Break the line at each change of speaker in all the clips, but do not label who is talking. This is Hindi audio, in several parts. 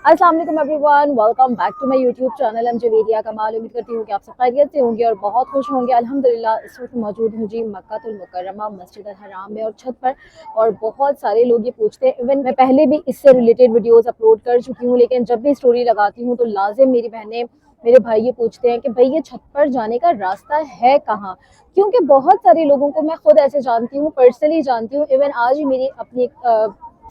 अस्सलाम वालेकुम everyone, welcome back to my YouTube channel MJ media Kamal. उम्मीद करती हूँ कि आप सब खैरियत से होंगे और बहुत खुश होंगे। अल्हम्दुलिल्लाह इस वक्त मौजूद हूँ जी मक्कातुल मुकर्रमा मस्जिद अल हराम में और छत पर। और बहुत सारे लोग ये पूछते हैं, इवन मैं पहले भी इससे रिलेटेड वीडियोस अपलोड कर चुकी हूँ, लेकिन जब भी स्टोरी लगाती हूँ तो लाजिम मेरी बहनें मेरे भाई ये पूछते हैं कि भाई ये छत पर जाने का रास्ता है कहाँ। क्योंकि बहुत सारे लोगों को मैं खुद ऐसे जानती हूँ, पर्सनली जानती हूँ। इवन आज ही मेरी अपनी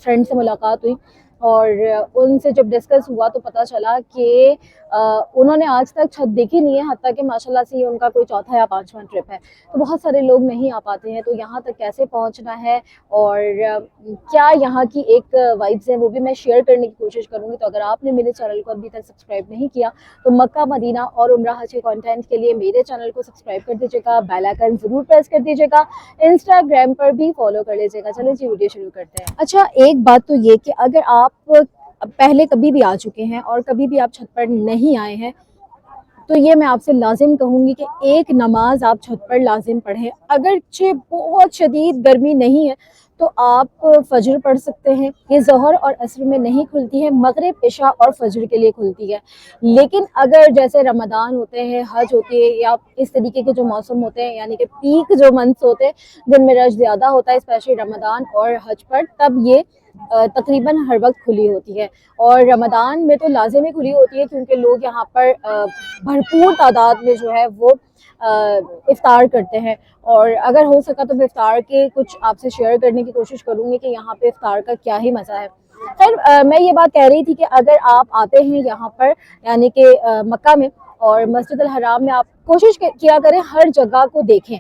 फ्रेंड से मुलाकात हुई और उनसे जब डिस्कस हुआ तो पता चला कि उन्होंने आज तक छत देखी नहीं है, हत्ता कि माशाल्लाह से ये उनका कोई चौथा या पांचवा ट्रिप है। तो बहुत सारे लोग नहीं आ पाते हैं, तो यहाँ तक कैसे पहुँचना है और क्या यहाँ की एक वाइब्स है वो भी मैं शेयर करने की कोशिश करूँगी। तो अगर आपने मेरे चैनल को अभी तक सब्सक्राइब नहीं किया तो मक्का मदीना और उम्रा हज के कंटेंट के लिए मेरे चैनल को सब्सक्राइब कर दीजिएगा, बेल आइकन जरूर प्रेस कर दीजिएगा, इंस्टाग्राम पर भी फॉलो कर लीजिएगा। चलिए जी वीडियो शुरू करते हैं। अच्छा, एक बात तो ये कि अगर आप पहले कभी भी आ चुके हैं और कभी भी आप छत पर नहीं आए हैं तो ये मैं आपसे लाजिम कहूँगी कि एक नमाज आप छत पर लाजिम पढ़ें। अगरचे बहुत शदीद गर्मी नहीं है तो आप फजर पढ़ सकते हैं। ये ज़ोहर और असर में नहीं खुलती है, मगरिब इशा और फजर के लिए खुलती है। लेकिन अगर जैसे रमज़ान होते हैं, हज होती है या इस तरीके के जो मौसम होते हैं, यानी कि पीक जो मंथ्स होते हैं जिनमें रश ज़्यादा होता है, स्पेशली रमज़ान और हज पर, तब ये तकरीबन हर वक्त खुली होती है। और रमज़ान में तो लाजिमी खुली होती है क्योंकि लोग यहाँ पर भरपूर तादाद में जो है वो इफ्तार करते हैं। और अगर हो सका तो मैं इफ्तार के कुछ आपसे शेयर करने की कोशिश करूँगी कि यहाँ पे इफ्तार का क्या ही मज़ा है। खैर, मैं ये बात कह रही थी कि अगर आप आते हैं यहाँ पर यानी कि मक्का में और मस्जिद अल हराम में, आप कोशिश किया करें हर जगह को देखें।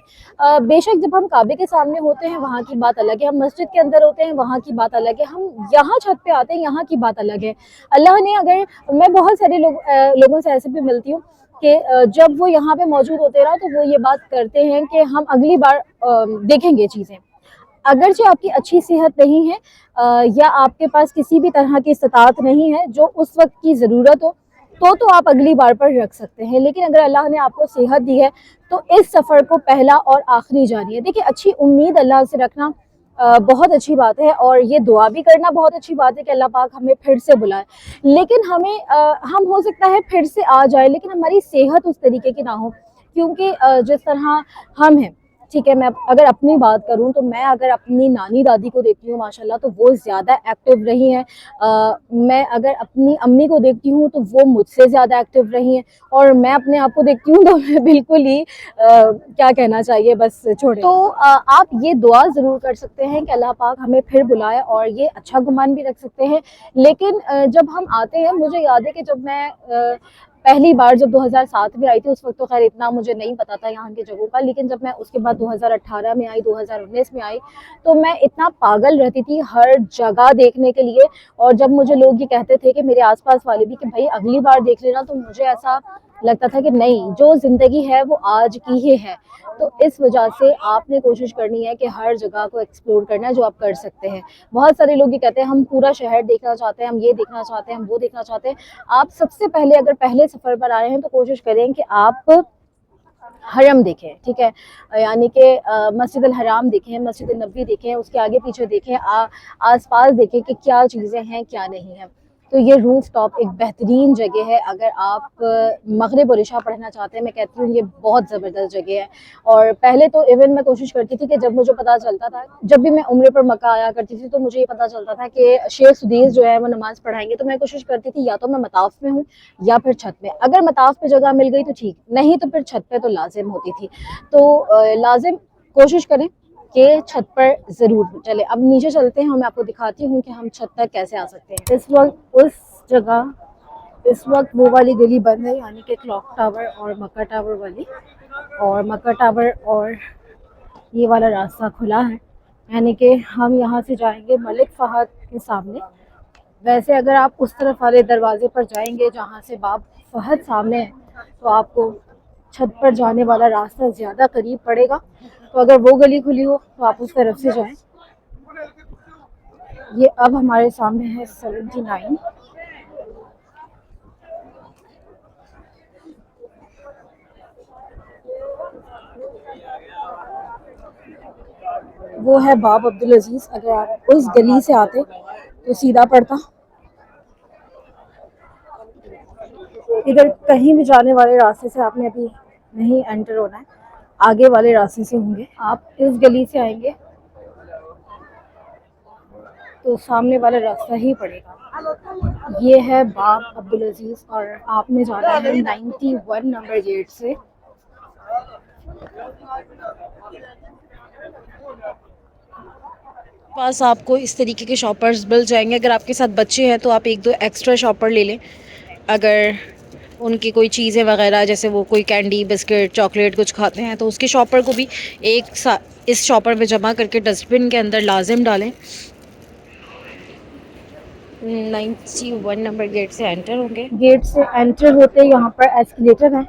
बेशक जब हम काबे के सामने होते हैं वहाँ की बात अलग है, हम मस्जिद के अंदर होते हैं वहाँ की बात अलग है, हम यहाँ छत पे आते हैं यहाँ की बात अलग है। अल्लाह ने अगर, मैं बहुत सारे लोगों से ऐसे भी मिलती हूँ कि जब वो यहाँ पे मौजूद होते हैं ना तो वो ये बात करते हैं कि हम अगली बार देखेंगे चीज़ें। अगरचे आपकी अच्छी सेहत नहीं है या आपके पास किसी भी तरह की इस्तात नहीं है जो उस वक्त की ज़रूरत हो तो आप अगली बार पर रख सकते हैं। लेकिन अगर अल्लाह ने आपको सेहत दी है तो इस सफ़र को पहला और आखिरी जानिए। देखिए, अच्छी उम्मीद अल्लाह से रखना बहुत अच्छी बात है और ये दुआ भी करना बहुत अच्छी बात है कि अल्लाह पाक हमें फिर से बुलाए। लेकिन हम हो सकता है फिर से आ जाए लेकिन हमारी सेहत उस तरीके की ना हो, क्योंकि जिस तरह हम हैं, ठीक है, मैं अगर अपनी बात करूं तो मैं अगर अपनी नानी दादी को देखती हूँ माशाल्लाह तो वो ज़्यादा एक्टिव रही हैं। मैं अगर अपनी अम्मी को देखती हूँ तो वो मुझसे ज़्यादा एक्टिव रही हैं और मैं अपने आप को देखती हूँ तो मैं बिल्कुल ही क्या कहना चाहिए, बस छोड़े। तो आप ये दुआ ज़रूर कर सकते हैं कि अल्लाह पाक हमें फिर बुलाए और ये अच्छा गुमान भी रख सकते हैं। लेकिन जब हम आते हैं, मुझे याद है कि जब मैं पहली बार जब 2007 में आई थी उस वक्त तो खैर इतना मुझे नहीं पता था यहाँ की जगहों का, लेकिन जब मैं उसके बाद 2018 में आई, 2019 में आई, तो मैं इतना पागल रहती थी हर जगह देखने के लिए। और जब मुझे लोग ये कहते थे कि मेरे आसपास वाले भी कि भाई अगली बार देख लेना, तो मुझे ऐसा लगता था कि नहीं, जो जिंदगी है वो आज की ही है। तो इस वजह से आपने कोशिश करनी है कि हर जगह को एक्सप्लोर करना है जो आप कर सकते हैं। बहुत सारे लोग ये कहते हैं हम पूरा शहर देखना चाहते हैं, हम ये देखना चाहते हैं, हम वो देखना चाहते हैं। आप सबसे पहले अगर पहले सफ़र पर आ रहे हैं तो कोशिश करें कि आप हरम देखें, ठीक है, यानी कि मस्जिद अल हराम देखें, मस्जिद नबी देखें, उसके आगे पीछे देखें, आसपास देखें कि क्या चीज़ें हैं क्या नहीं है। तो ये रूफ टॉप एक बेहतरीन जगह है अगर आप मगरिब और इशा पढ़ना चाहते हैं। मैं कहती हूँ ये बहुत ज़बरदस्त जगह है। और पहले तो इवन मैं कोशिश करती थी कि जब मुझे पता चलता था, जब भी मैं उम्रे पर मक्का आया करती थी तो मुझे ये पता चलता था कि शेख सुदीस जो है वो नमाज़ पढ़ाएंगे, तो मैं कोशिश करती थी या तो मैं मताफ में हूँ या फिर छत में। अगर मताफ पे जगह मिल गई तो ठीक, नहीं तो फिर छत पे तो लाजिम होती थी। तो लाजिम कोशिश करें कि छत पर ज़रूर चले। अब नीचे चलते हैं और मैं आपको दिखाती हूँ कि हम छत तक कैसे आ सकते हैं। इस वक्त उस जगह, इस वक्त वो वाली गली बंद है, यानी कि क्लॉक टावर और मक्का टावर वाली, और मक्का टावर और ये वाला रास्ता खुला है, यानी कि हम यहाँ से जाएंगे मलिक फ़हद के सामने। वैसे अगर आप उस तरफ वाले दरवाजे पर जाएंगे जहाँ से बाब फहद सामने है तो आपको छत पर जाने वाला रास्ता ज़्यादा करीब पड़ेगा। तो अगर वो गली खुली हो तो आप उस तरफ से जाएं। ये अब हमारे सामने है 79। वो है बाब अब्दुल अजीज़। अगर आप उस गली से आते तो सीधा पड़ता इधर कहीं भी जाने वाले रास्ते से आपने अभी नहीं एंटर होना है, आगे वाले रास्ते से होंगे। आप इस गली से आएंगे तो सामने वाला रास्ता ही पड़ेगा। ये है बाब अब्दुल अजीज और आपने जाना है 91 नंबर गेट से। पास आपको इस तरीके के शॉपर्स मिल जाएंगे। अगर आपके साथ बच्चे हैं तो आप एक दो एक्स्ट्रा शॉपर ले लें। अगर उनकी कोई चीज़ें वगैरह जैसे वो कोई कैंडी बिस्किट चॉकलेट कुछ खाते हैं तो उसके शॉपर को भी एक साथ इस शॉपर में जमा करके डस्टबिन के अंदर लाजिम डालें। 91 नंबर गेट से एंटर होंगे। गेट से एंटर होते यहाँ पर एस्केलेटर है।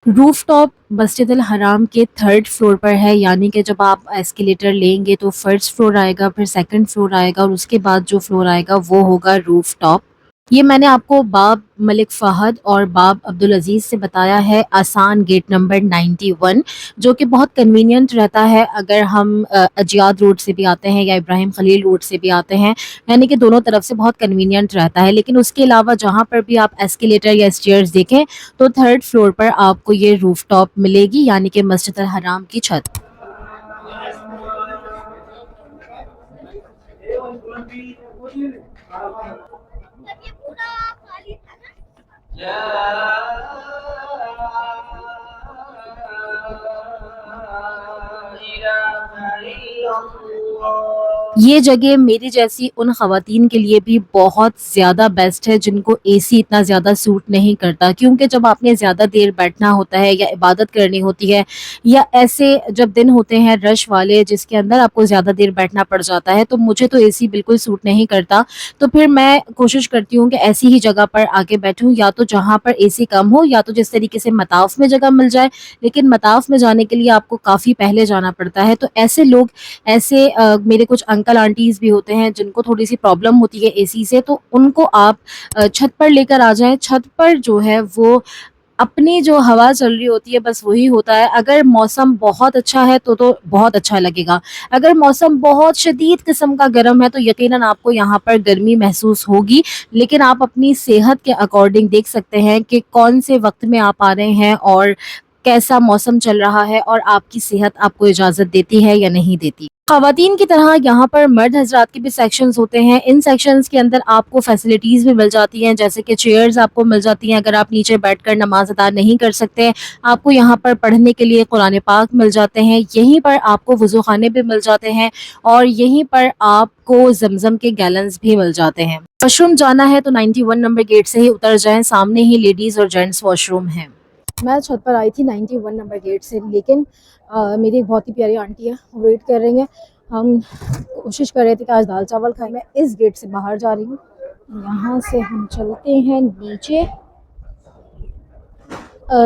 रूफटॉप मस्जिद अल हराम के थर्ड फ्लोर पर है, यानी कि जब आप एस्केलेटर लेंगे तो फर्स्ट फ्लोर आएगा, फिर सेकंड फ्लोर आएगा और उसके बाद जो फ्लोर आएगा वो होगा रूफटॉप। ये मैंने आपको बाब मलिक फ़हद और बाब अब्दुल अजीज़ से बताया है आसान गेट नंबर 91, जो कि बहुत कन्वीनियंट रहता है अगर हम अजियाद रोड से भी आते हैं या इब्राहिम खलील रोड से भी आते हैं, यानी कि दोनों तरफ से बहुत कन्वीनियंट रहता है। लेकिन उसके अलावा जहाँ पर भी आप एस्केलेटर या स्टेयर्स देखें तो थर्ड फ्लोर पर आपको ये रूफटॉप मिलेगी, यानी कि मस्जिद अल हराम की छत। ये जगह मेरी जैसी उन ख़वातीन के लिए भी बहुत ज़्यादा बेस्ट है जिनको एसी इतना ज़्यादा सूट नहीं करता, क्योंकि जब आपने ज़्यादा देर बैठना होता है या इबादत करनी होती है या ऐसे जब दिन होते हैं रश वाले जिसके अंदर आपको ज़्यादा देर बैठना पड़ जाता है, तो मुझे तो एसी बिल्कुल सूट नहीं करता। तो फिर मैं कोशिश करती हूँ कि ऐसी ही जगह पर आके बैठूँ, या तो जहाँ पर एसी कम हो या तो जिस तरीके से मताफ में जगह मिल जाए, लेकिन मताफ में जाने के लिए आपको काफ़ी पहले जाना पड़ता है। तो ऐसे लोग ऐसे मेरे कुछ अंकल आंटीज़ भी होते हैं जिनको थोड़ी-सी प्रॉब्लम होती है एसी से, तो उनको आप छत पर लेकर आ जाएँ। छत पर जो है वो अपनी जो हवा चल रही होती है बस वही होता है। अगर मौसम बहुत अच्छा है तो बहुत अच्छा लगेगा। अगर मौसम बहुत शदीद किस्म का गर्म है तो यकीनन आपको यहाँ पर गर्मी महसूस होगी। लेकिन आप अपनी सेहत के अकॉर्डिंग देख सकते हैं कि कौन से वक़्त में आप आ रहे हैं और कैसा मौसम चल रहा है और आपकी सेहत आपको इजाज़त देती है या नहीं देती। ख़वातीन की तरह यहाँ पर मर्द हज़रात के भी सेक्शंस होते हैं। इन सेक्शंस के अंदर आपको फैसिलिटीज़ भी मिल जाती हैं, जैसे कि चेयर्स आपको मिल जाती हैं। अगर आप नीचे बैठकर नमाज़ अदा नहीं कर सकते, आपको यहाँ पर पढ़ने के लिए कुरान पाक मिल जाते हैं। यहीं पर आपको वज़ू ख़ाने भी मिल जाते हैं और यहीं पर आपको ज़मज़म के गैलन्स भी मिल जाते हैं। वॉशरूम जाना है तो 91 नंबर गेट से ही उतर जाएँ, सामने ही लेडीज़ और जेंट्स वॉशरूम हैं। मैं छत पर आई थी 91 नंबर गेट से, लेकिन मेरी एक बहुत ही प्यारी आंटी है, वो वेट कर रही हैं। हम कोशिश कर रहे थे कि आज दाल चावल खाएं। मैं इस गेट से बाहर जा रही हूँ, यहाँ से हम चलते हैं नीचे।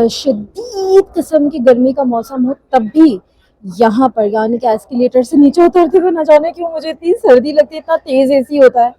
शदीद किस्म की गर्मी का मौसम हो तब भी यहाँ पर यानी कि एस्केलेटर से नीचे उतरते हुए ना जाने क्यों मुझे इतनी सर्दी लगती है, इतना तेज़ एसी होता है।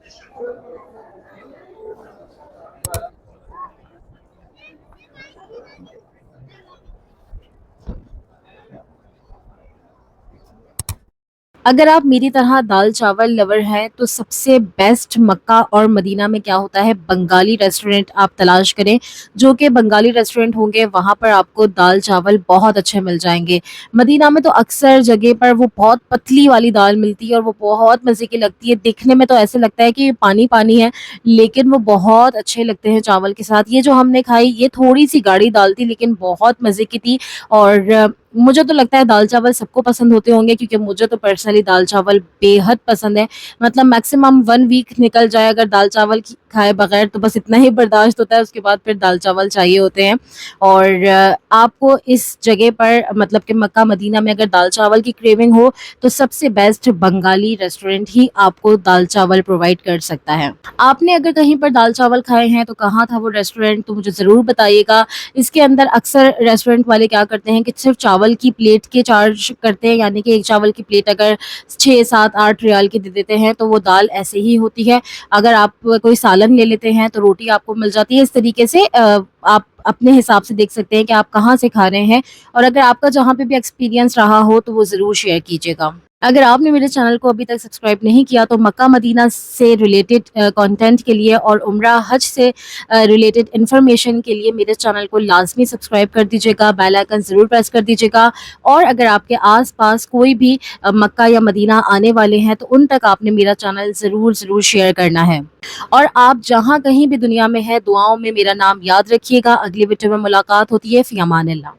अगर आप मेरी तरह दाल चावल लवर हैं तो सबसे बेस्ट मक्का और मदीना में क्या होता है, बंगाली रेस्टोरेंट आप तलाश करें। जो कि बंगाली रेस्टोरेंट होंगे वहाँ पर आपको दाल चावल बहुत अच्छे मिल जाएंगे। मदीना में तो अक्सर जगह पर वो बहुत पतली वाली दाल मिलती है और वो बहुत मज़े की लगती है। दिखने में तो ऐसे लगता है कि पानी पानी है, लेकिन वो बहुत अच्छे लगते हैं चावल के साथ। ये जो हमने खाई ये थोड़ी सी गाढ़ी दाल थी लेकिन बहुत मज़े की थी। और मुझे तो लगता है दाल चावल सबको पसंद होते होंगे, क्योंकि मुझे तो पर्सनली दाल चावल बेहद पसंद है। मतलब मैक्सिमम 1 वीक निकल जाए अगर दाल चावल खाए बगैर तो बस इतना ही बर्दाश्त होता है, उसके बाद फिर दाल चावल चाहिए होते हैं। और आपको इस जगह पर मतलब कि मक्का मदीना में अगर दाल चावल की क्रेविंग हो तो सबसे बेस्ट बंगाली रेस्टोरेंट ही आपको दाल चावल प्रोवाइड कर सकता है। आपने अगर कहीं पर दाल चावल खाए हैं तो कहाँ था वो रेस्टोरेंट, तो मुझे ज़रूर बताइएगा। इसके अंदर अक्सर रेस्टोरेंट वाले क्या करते हैं कि सिर्फ चावल की प्लेट के चार्ज करते हैं, यानी कि एक चावल की प्लेट अगर 6, 7, 8 रियाल की दे देते हैं तो वो दाल ऐसे ही होती है। अगर आप कोई सालन ले लेते हैं तो रोटी आपको मिल जाती है। इस तरीके से आप अपने हिसाब से देख सकते हैं कि आप कहाँ से खा रहे हैं। और अगर आपका जहाँ पे भी एक्सपीरियंस रहा हो तो वो ज़रूर शेयर कीजिएगा। अगर आपने मेरे चैनल को अभी तक सब्सक्राइब नहीं किया तो मक्का मदीना से रिलेटेड कंटेंट के लिए और उम्रा हज से रिलेटेड इन्फॉर्मेशन के लिए मेरे चैनल को लाजमी सब्सक्राइब कर दीजिएगा, बेल आइकन ज़रूर प्रेस कर दीजिएगा। और अगर आपके आसपास कोई भी मक्का या मदीना आने वाले हैं तो उन तक आपने मेरा चैनल ज़रूर ज़रूर शेयर करना है। और आप जहाँ कहीं भी दुनिया में है, दुआओं में मेरा नाम याद रखिएगा। अगली वीडियो में मुलाकात होती है। फ़ी अमान अल्लाह।